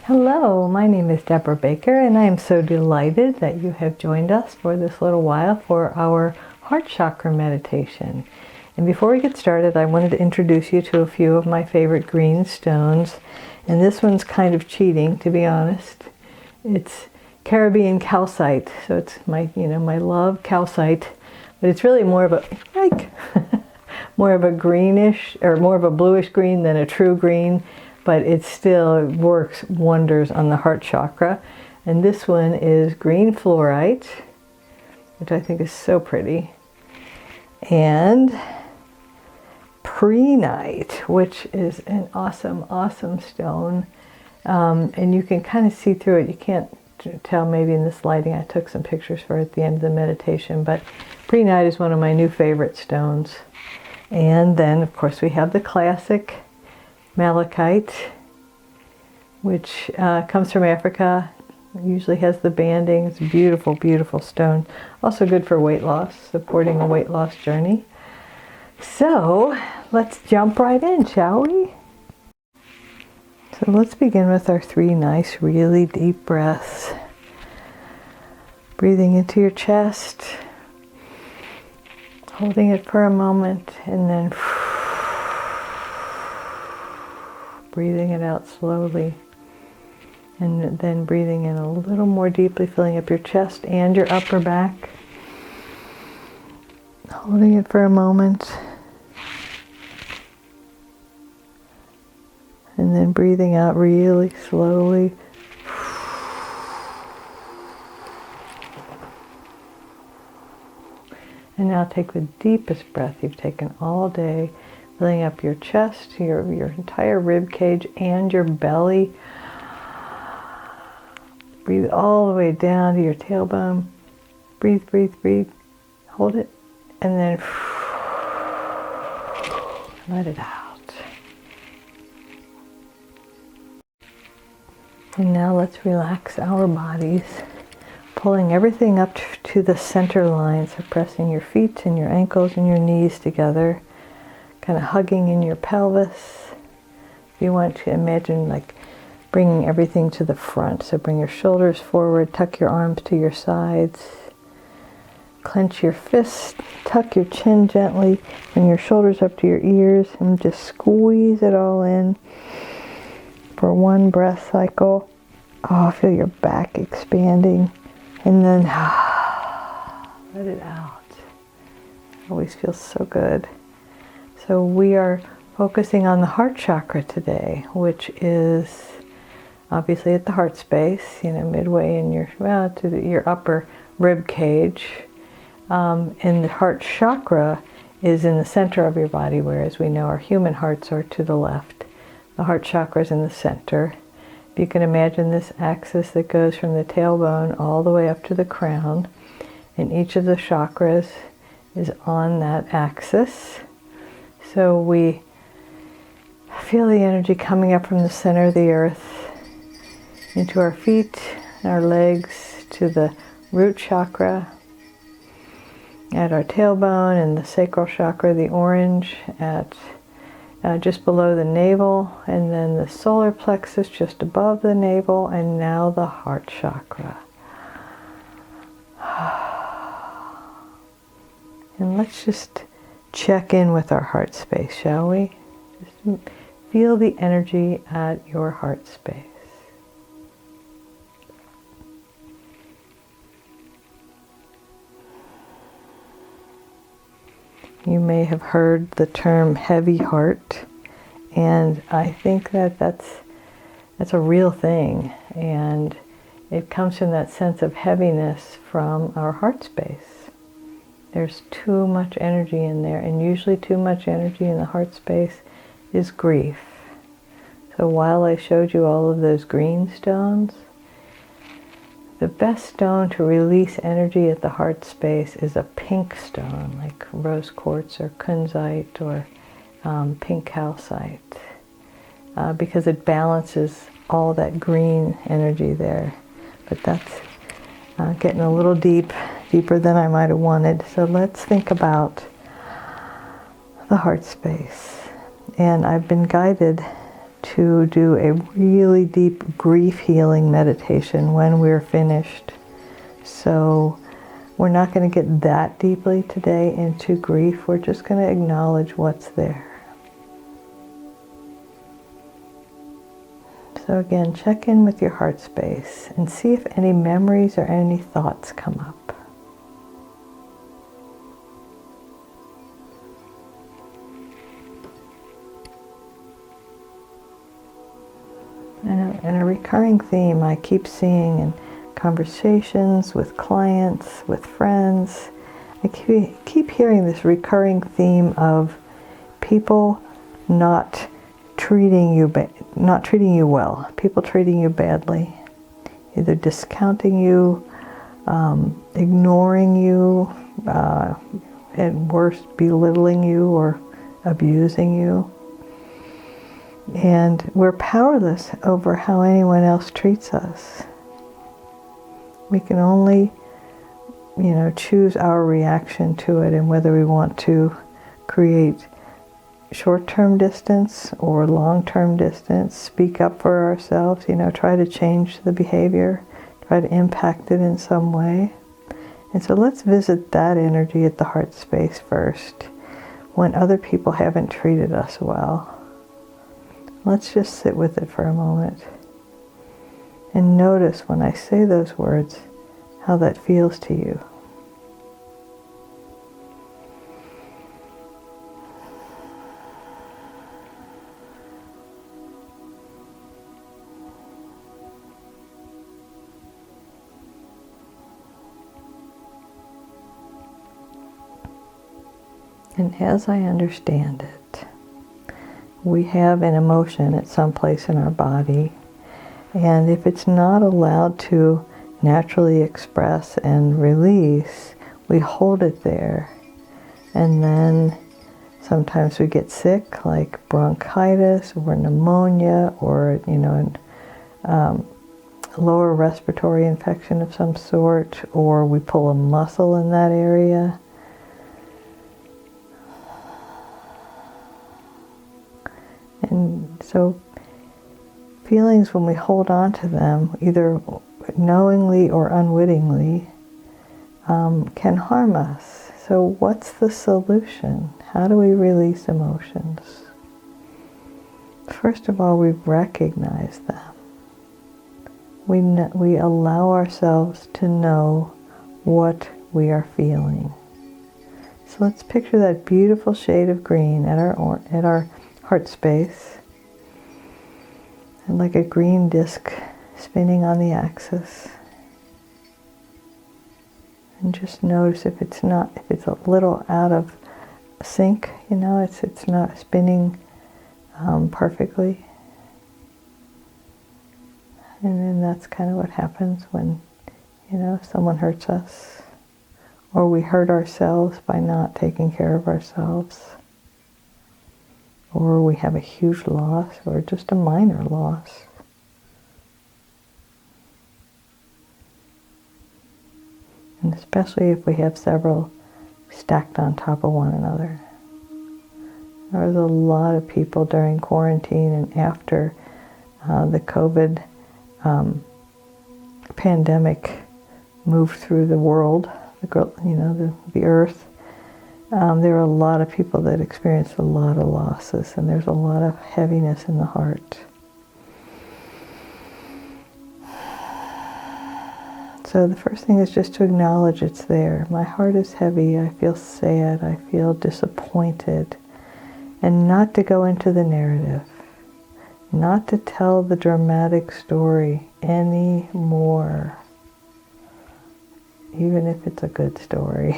Hello, my name is Debra Baker, and I am so delighted that you have joined us for this little while for our heart chakra meditation. And before we get started, I wanted to introduce you to a few of my favorite green stones. And this one's kind of cheating, to be honest. It's Caribbean calcite, so it's my love calcite, but it's really more of a more of a greenish or more of a bluish green than a true green. But it still works wonders on the heart chakra. And this one is green fluorite, which I think is so pretty, and prehnite, which is an awesome stone. And you can kind of see through it. You can't tell maybe in this lighting. I took some pictures for it at the end of the meditation, but prehnite is one of my new favorite stones. And then of course we have the classic malachite, which comes from Africa. It usually has the banding. It's a beautiful stone. Also good for weight loss, supporting a weight loss journey. So let's jump right in, shall we? So let's begin with our 3 nice, really deep breaths. Breathing into your chest, holding it for a moment, and then breathing it out slowly, and then breathing in a little more deeply, filling up your chest and your upper back, holding it for a moment, and then breathing out really slowly. And now take the deepest breath you've taken all day, filling up your chest, your entire rib cage, and your belly. Breathe all the way down to your tailbone. Breathe. Hold it, and then let it out. And now let's relax our bodies, pulling everything up to the center line. So pressing your feet and your ankles and your knees together, kind of hugging in your pelvis. If you want to imagine like bringing everything to the front. So bring your shoulders forward, tuck your arms to your sides, clench your fists, tuck your chin gently, bring your shoulders up to your ears, and just squeeze it all in for 1 breath cycle. Oh, feel your back expanding, and then let it out. Always feels so good. So we are focusing on the heart chakra today, which is obviously at the heart space, midway in your upper rib cage. And the heart chakra is in the center of your body, whereas we know our human hearts are to the left. The heart chakra is in the center. If you can imagine this axis that goes from the tailbone all the way up to the crown, and each of the chakras is on that axis. So we feel the energy coming up from the center of the earth into our feet, our legs, to the root chakra, at our tailbone, and the sacral chakra, the orange, at just below the navel, and then the solar plexus just above the navel, and now the heart chakra. And let's just check in with our heart space, shall we? Just feel the energy at your heart space. You may have heard the term heavy heart, and I think that that's a real thing, and it comes from that sense of heaviness from our heart space. There's too much energy in there, and usually too much energy in the heart space is grief. So while I showed you all of those green stones, the best stone to release energy at the heart space is a pink stone, like rose quartz or kunzite or pink calcite, because it balances all that green energy there. But that's getting a little deeper than I might have wanted. So let's think about the heart space. And I've been guided to do a really deep grief healing meditation when we're finished. So we're not going to get that deeply today into grief. We're just going to acknowledge what's there. So again, check in with your heart space and see if any memories or any thoughts come up. And a recurring theme I keep seeing in conversations with clients, with friends, I keep hearing this recurring theme of people not treating you well, people treating you badly, either discounting you, ignoring you, at worst belittling you or abusing you. And we're powerless over how anyone else treats us. We can only, choose our reaction to it and whether we want to create short-term distance or long-term distance, speak up for ourselves, try to change the behavior, try to impact it in some way. And so let's visit that energy at the heart space first, when other people haven't treated us well. Let's just sit with it for a moment and notice when I say those words, how that feels to you. And as I understand it, we have an emotion at some place in our body, and if it's not allowed to naturally express and release, we hold it there. And then sometimes we get sick, like bronchitis or pneumonia or, lower respiratory infection of some sort, or we pull a muscle in that area. And so feelings, when we hold on to them, either knowingly or unwittingly, can harm us. So what's the solution? How do we release emotions? First of all, we recognize them. We allow ourselves to know what we are feeling. So let's picture that beautiful shade of green at our heart space, and like a green disc spinning on the axis. And just notice if it's a little out of sync, it's not spinning perfectly. And then that's kind of what happens when, someone hurts us, or we hurt ourselves by not taking care of ourselves, or we have a huge loss, or just a minor loss. And especially if we have several stacked on top of one another. There was a lot of people during quarantine and after the COVID pandemic moved through the world, the earth. There were a lot of people that experienced a lot of losses, and there's a lot of heaviness in the heart. So the first thing is just to acknowledge it's there. My heart is heavy, I feel sad, I feel disappointed. And not to go into the narrative, not to tell the dramatic story anymore, even if it's a good story.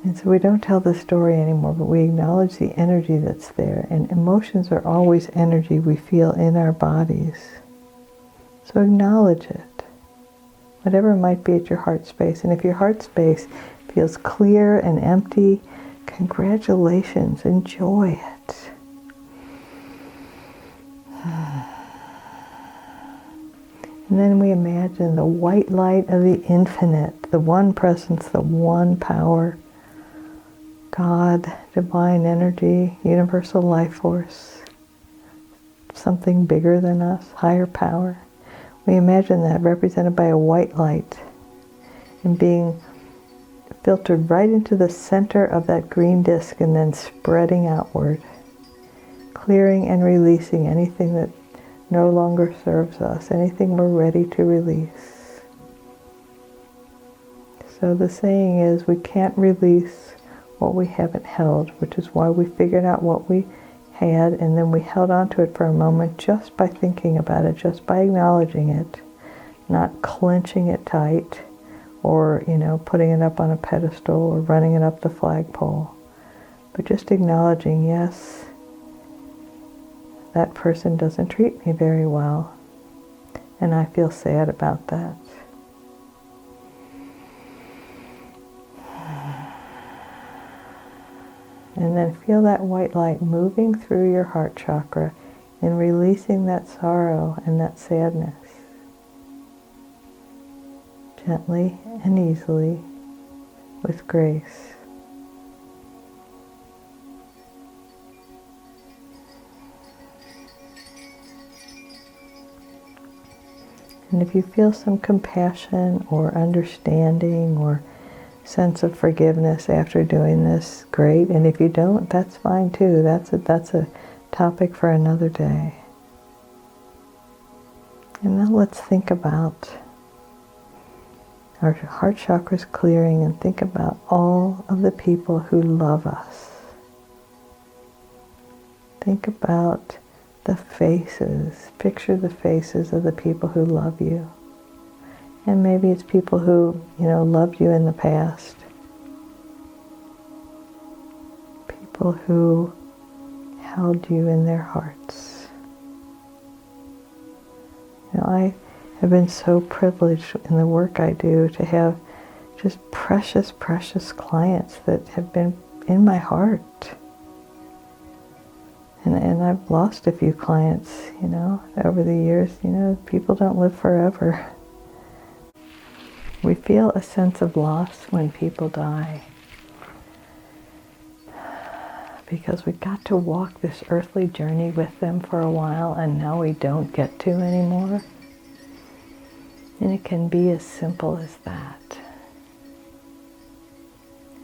And so we don't tell the story anymore, but we acknowledge the energy that's there. And emotions are always energy we feel in our bodies. So acknowledge it, whatever it might be at your heart space. And if your heart space feels clear and empty, congratulations, enjoy it. And then we imagine the white light of the infinite, the one presence, the one power, God, divine energy, universal life force, something bigger than us, higher power. We imagine that represented by a white light and being filtered right into the center of that green disc and then spreading outward, clearing and releasing anything that no longer serves us, anything we're ready to release. So the saying is, we can't release what we haven't held, which is why we figured out what we had and then we held on to it for a moment just by thinking about it, just by acknowledging it, not clenching it tight or, putting it up on a pedestal or running it up the flagpole, but just acknowledging, yes, that person doesn't treat me very well, and I feel sad about that. And then feel that white light moving through your heart chakra and releasing that sorrow and that sadness. Gently and easily, with grace. And if you feel some compassion or understanding or sense of forgiveness after doing this, great. And if you don't, that's fine too. That's a topic for another day. And now let's think about our heart chakras clearing and think about all of the people who love us. Think about the faces. Picture the faces of the people who love you. And maybe it's people who, loved you in the past. People who held you in their hearts. I have been so privileged in the work I do to have just precious, precious clients that have been in my heart. And I've lost a few clients, over the years. People don't live forever. We feel a sense of loss when people die, because we got to walk this earthly journey with them for a while and now we don't get to anymore. And it can be as simple as that.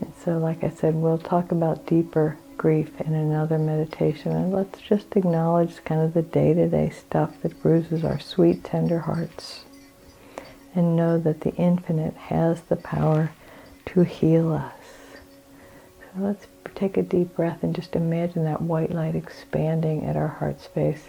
And so, like I said, we'll talk about deeper grief in another meditation, and let's just acknowledge kind of the day-to-day stuff that bruises our sweet, tender hearts. And know that the infinite has the power to heal us. So let's take a deep breath and just imagine that white light expanding at our heart space.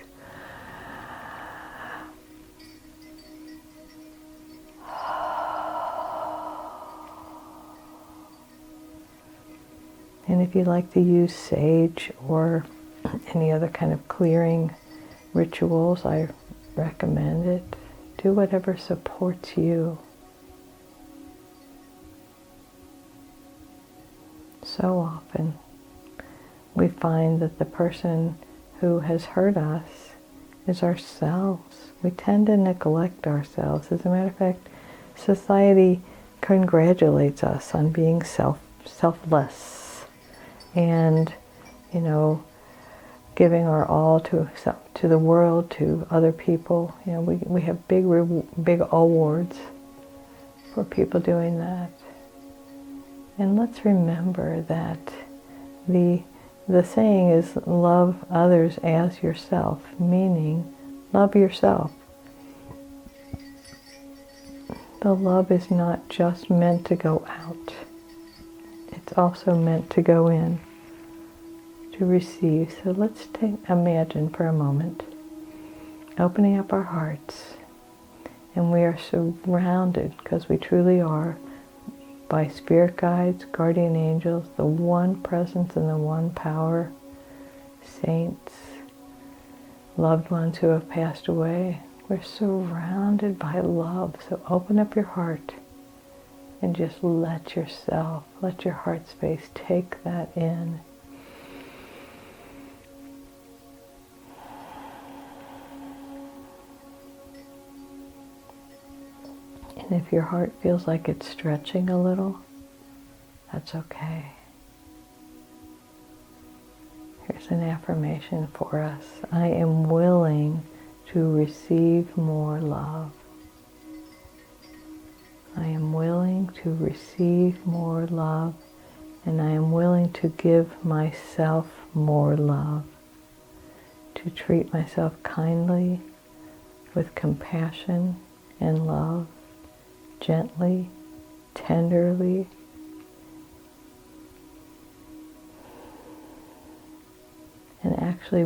And if you like to use sage or any other kind of clearing rituals, I recommend it. Do whatever supports you. So often we find that the person who has hurt us is ourselves. We tend to neglect ourselves. As a matter of fact, society congratulates us on being selfless and, giving our all to the world, to other people. We have big awards for people doing that. And let's remember that the saying is love others as yourself, meaning love yourself. The love is not just meant to go out. It's also meant to go in, to receive. So let's imagine for a moment opening up our hearts, and we are surrounded, because we truly are, by spirit guides, guardian angels, the one presence and the one power, saints, loved ones who have passed away. We're surrounded by love. So open up your heart and just let your heart space take that in. And if your heart feels like it's stretching a little, that's okay. Here's Here's an affirmation for us. I am willing to receive more love. I am willing to receive more love, and I am willing to give myself more love, to treat myself kindly, with compassion and love, gently, tenderly. And actually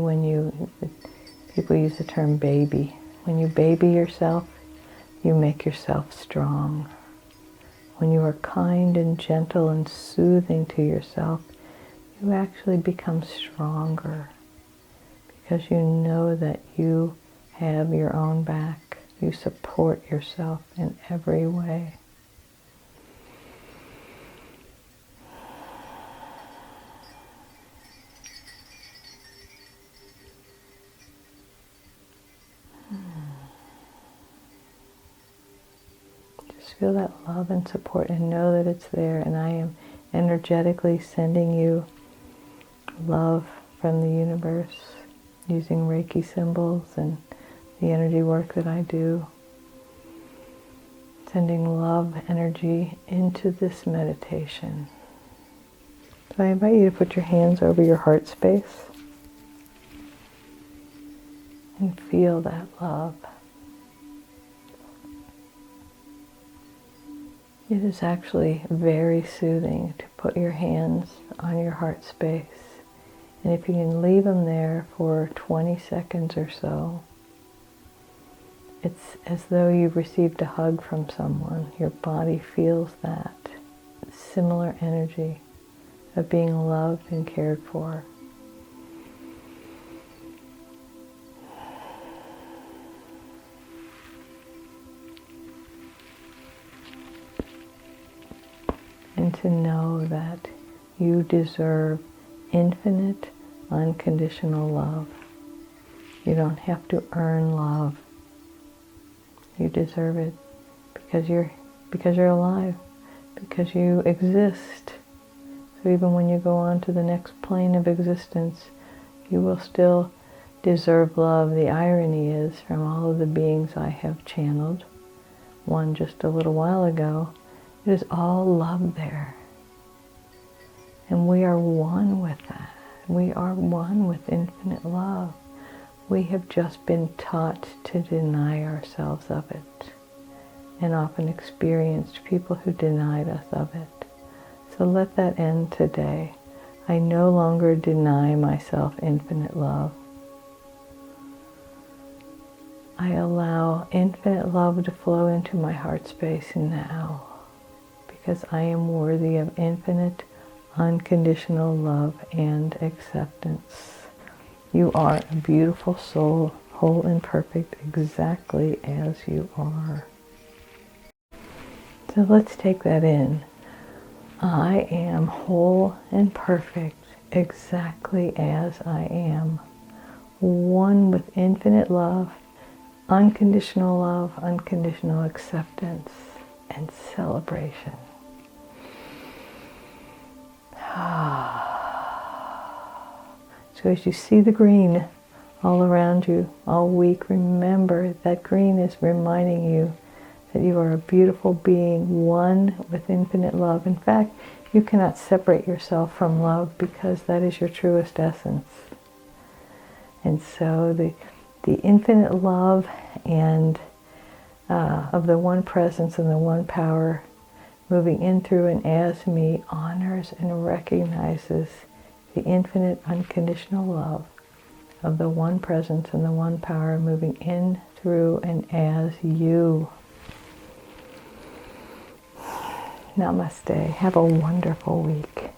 people use the term baby. When you baby yourself, you make yourself strong. When you are kind and gentle and soothing to yourself, you actually become stronger because you know that you have your own back. You support yourself in every way. Just feel that love and support and know that it's there, and I am energetically sending you love from the universe using Reiki symbols and the energy work that I do. Sending love energy into this meditation. So I invite you to put your hands over your heart space and feel that love. It is actually very soothing to put your hands on your heart space. And if you can leave them there for 20 seconds or so, it's as though you've received a hug from someone. Your body feels that similar energy of being loved and cared for. And to know that you deserve infinite, unconditional love. You don't have to earn love. You deserve it because you're alive, because you exist. So even when you go on to the next plane of existence, you will still deserve love. The irony is, from all of the beings I have channeled, one just a little while ago, it is all love there. And we are one with that. We are one with infinite love. We have just been taught to deny ourselves of it, and often experienced people who denied us of it. So let that end today. I no longer deny myself infinite love. I allow infinite love to flow into my heart space now, because I am worthy of infinite, unconditional love and acceptance. You are a beautiful soul, whole and perfect, exactly as you are. So let's take that in. I am whole and perfect, exactly as I am. One with infinite love, unconditional acceptance, and celebration. So as you see the green all around you all week, remember that green is reminding you that you are a beautiful being, one with infinite love. In fact, you cannot separate yourself from love because that is your truest essence. And so the infinite love and of the one presence and the one power moving in through and as me honors and recognizes the infinite unconditional love of the one presence and the one power moving in through and as you. Namaste. Have a wonderful week.